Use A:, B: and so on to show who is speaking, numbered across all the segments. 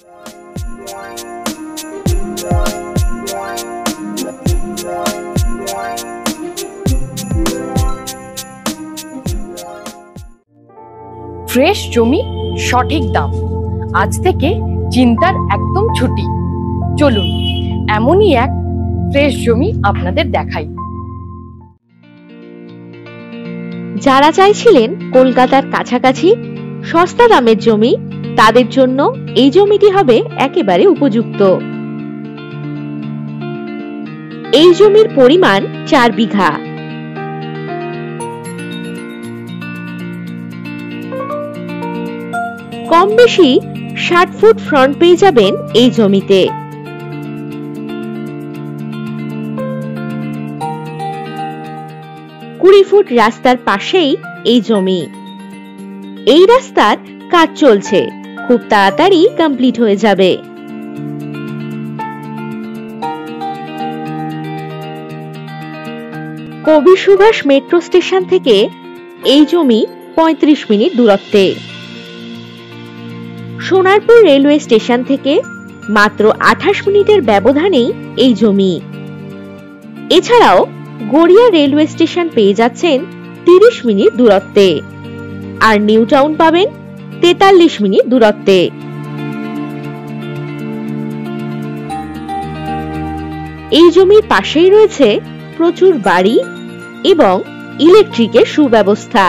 A: Fresh জমি, সঠিক দাম। আজ থেকে চিন্তার একদম ছুটি। চলুন এমনই এক ফ্রেশ জমি আপনাদের দেখাই।
B: যারা চাইছিলেন কলকাতার কাছাকাছি সস্তা দামের জমি, তাদের জন্য এই জমিটি হবে একেবারে উপযুক্ত। এই জমির পরিমাণ 4 বিঘা। কম বেশি 60 ফুট ফ্রন্ট পেয়ে যাবেন এই জমিতে। কুড়ি ফুট রাস্তার পাশেই এই জমি। এই রাস্তার কাজ চলছে, খুব তাড়াতাড়ি কমপ্লিট হয়ে যাবে। কবি সুভাষ মেট্রো স্টেশন থেকে এই জমি 35 মিনিট দূরত্বে। সোনারপুর রেলওয়ে স্টেশন থেকে মাত্র 28 মিনিটের ব্যবধানেই এই জমি। এছাড়াও গড়িয়া রেলওয়ে স্টেশন পেয়ে যাচ্ছেন 30 মিনিট দূরত্বে, আর নিউ টাউন পাবেন 43 মিনিট দূরত্বে। এই জমির পাশেই রয়েছে প্রচুর বাড়ি এবং ইলেকট্রিকের সুব্যবস্থা।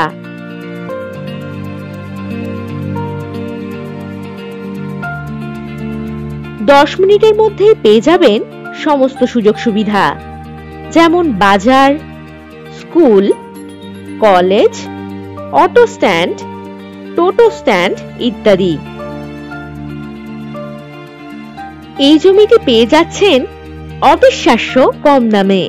B: দশ মিনিটের মধ্যেই পেয়ে যাবেন সমস্ত সুযোগ সুবিধা, যেমন বাজার, স্কুল, কলেজ, অটো স্ট্যান্ড, টোটো স্ট্যান্ড ইত্যাদি। এই জমিটি পেয়ে যাচ্ছেন অবিশ্বাস্য কম দামে।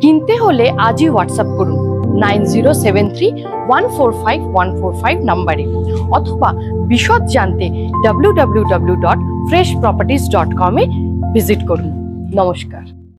A: কিনতে হলে আজই হোয়াটসঅ্যাপ করুন 9073145145 নম্বরে, অথবা বিশদ জানতে www.freshproperties.com এ ভিজিট করুন। নমস্কার।